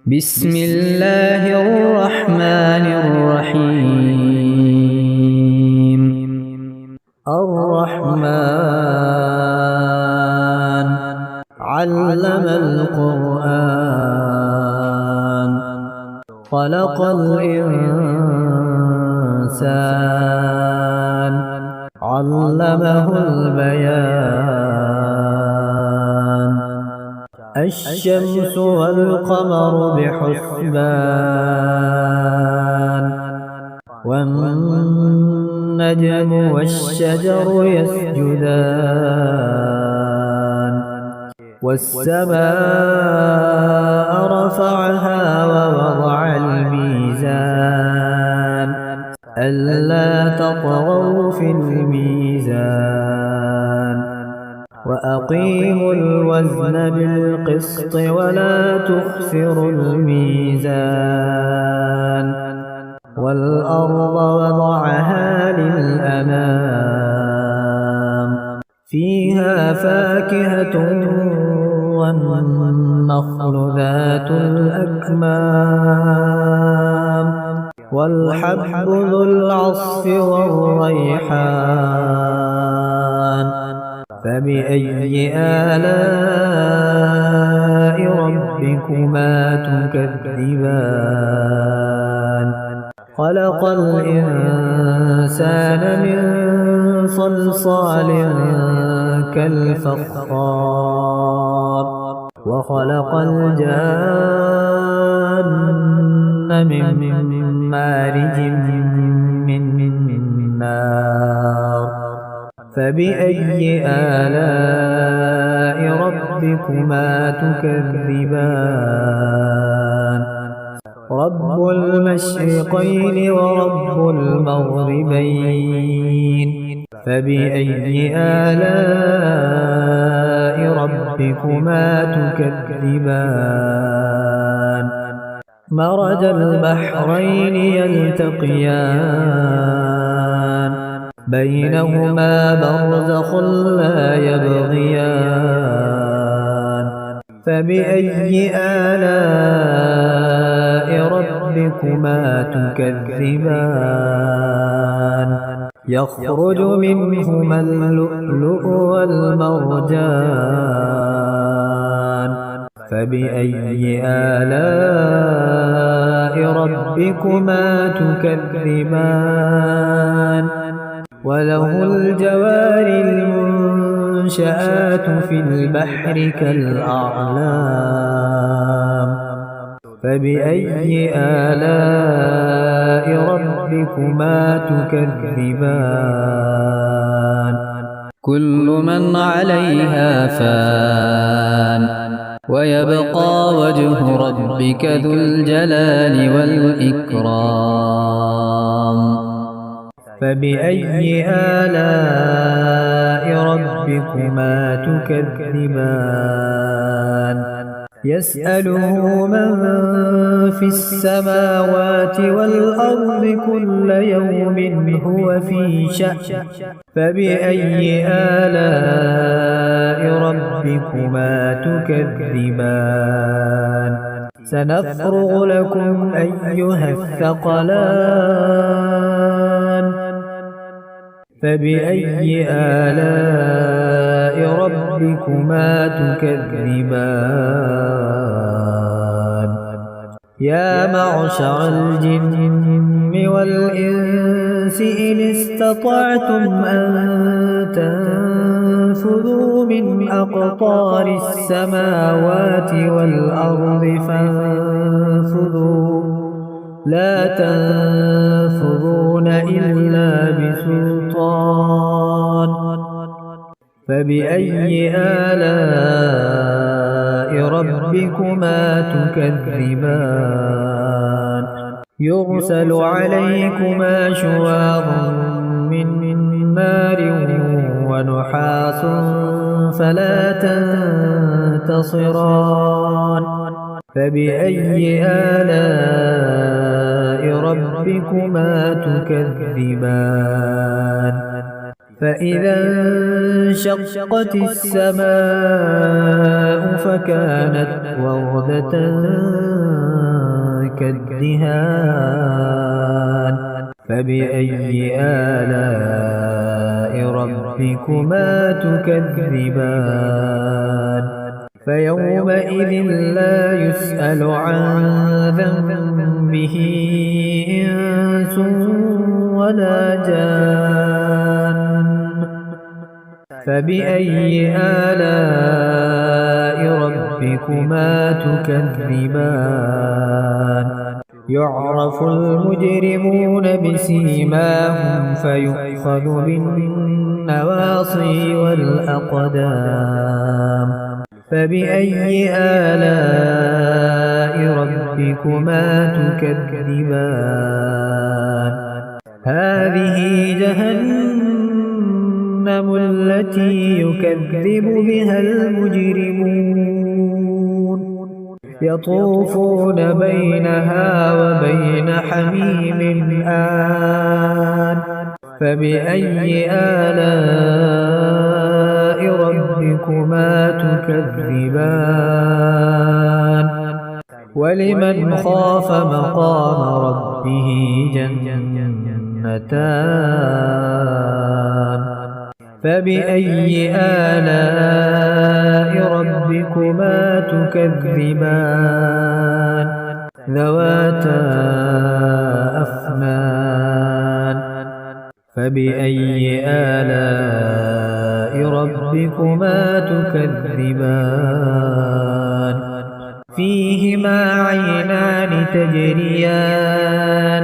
بسم الله الرحمن الرحيم. الرحمن علم القرآن خلق الإنسان علمه البيان. الشمس والقمر بحسبان والنجم والشجر يسجدان والسماء رفعها ووضع الميزان ألا تطغوا في الميزان وأقيموا الوزن بالقسط ولا تخسروا الميزان والأرض وضعها للأنام فيها فاكهة والنخل ذات الأكمام والحب ذو العصف والريحان. فبأي آلاء ربكما تكذبان؟ خلق الإنسان من صلصال كالفخار وخلق الجان من مارج من نار. فبأي آلاء ربكما تكذبان؟ رب المشرقين ورب المغربين. فبأي آلاء ربكما تكذبان؟ مرج البحرين يلتقيان بينهما برزخ لا يبغيان. فبأي آلاء ربكما تكذبان؟ يخرج منهما اللؤلؤ والمرجان. فبأي آلاء ربكما تكذبان؟ وله الجوار المنشآت في البحر كالأعلام. فبأي آلاء ربكما تكذبان؟ كل من عليها فان ويبقى وجه ربك ذو الجلال والإكرام. فبأي آلاء ربكما تكذبان؟ يسأله من في السماوات والأرض كل يوم هو في شأن. فبأي آلاء ربكما تكذبان؟ سنفرغ لكم أيها الثقلان. فبأي آلاء ربكما تكذبان؟ يا معشر الجن والإنس إن استطعتم أن تنفذوا من أقطار السماوات والأرض فانفذوا لا تنفذون إلا بسلطان. فبأي آلاء ربكما تكذبان؟ يرسل عليكما شواظ من نار ونحاس فلا تنتصران. فبأي آلاء ربكما تكذبان؟ فإذا انشقت السماء فكانت وردة كالدهان فبأي آلاء ربكما تكذبان فيومئذ لا يسأل عن ذنبه إنس ولا جان فبأي آلاء ربكما تكذبان يعرف المجرمون بسيماهم فيؤخذ بالنواصي والأقدام فبأي آلاء ربكما تكذبان هذه جهنم التي يكذب بها المجرمون يطوفون بينها وبين حميم آن فبأي آلاء ربكما تكذبان ولمن خاف مقام ربه جنتان فبأي آلاء ربكما تكذبان ذواتا أفنان فبأي آلاء ربكما تكذبان فيهما عينان تجريان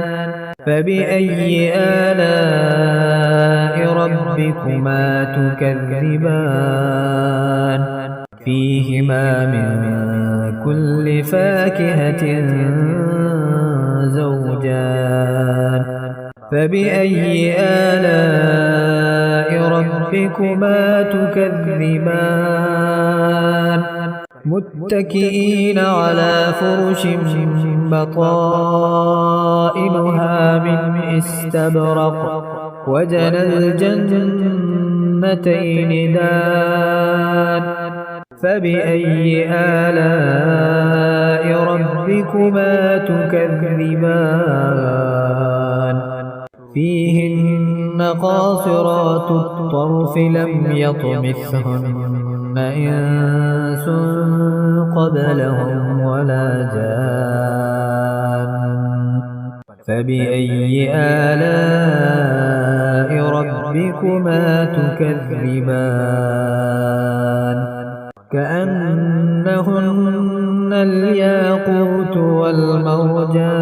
فبأي آلاء ربكما تكذبان فيهما من كل فاكهة زوجان فبأي آلاء ربكما تكذبان متكئين على فرش بطائنها من استبرق وجنى الجنتين دان فبأي آلاء ربكما تكذبان فيهن قاصرات الطرف لم يطمثهن إنس قبلهم ولا جان فبأي آلاء ربكما تكذبان كأنهن الياقوت والمرجان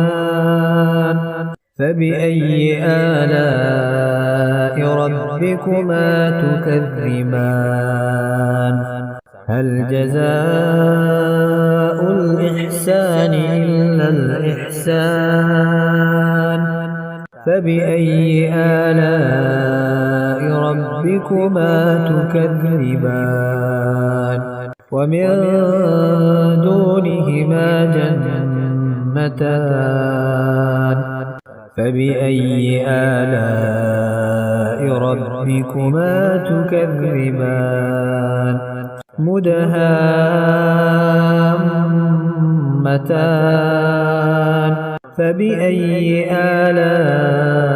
فبأي آلاء ربكما تكذبان هل جزاء الإحسان إلا الإحسان فبأي آلاء ربكما تكذبان ومن دونهما جنتان فبأي آلاء ربكما تكذبان مدهامتان فبأي آلاء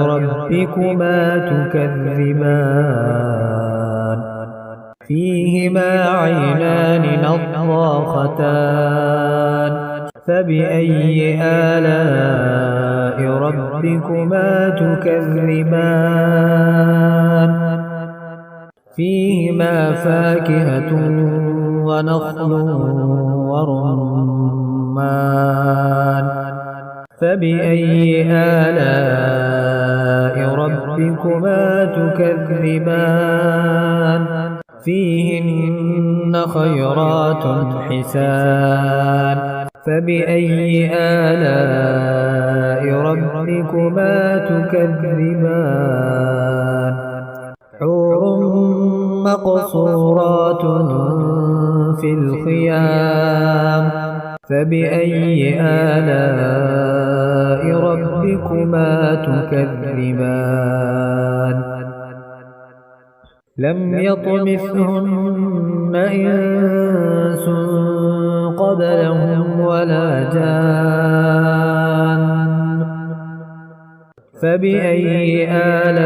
ربكما تكذبان فيهما عينان نضاختان فبأي آلاء ربكما تكذبان فيهما فاكهة ونخل ورمان فبأي آلاء ربكما تكذبان فيهن خيرات حسان فبأي آلاء ربكما تكذبان حور مقصورات في الخيام فبأي آلاء ربكما تكذبان لم يطمثهن إنس قبلهم ولا جان فبأي آلاء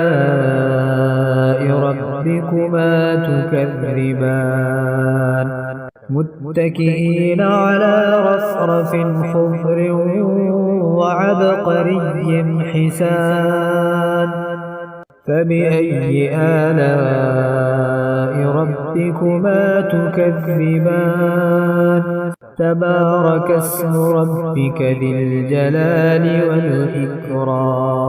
ربكما تكذبان متكئين على رفرف خضر وعبقري حسان فبأي آلاء ربكما تكذبان تبارك اسم ربك ذي الجلال والإكرام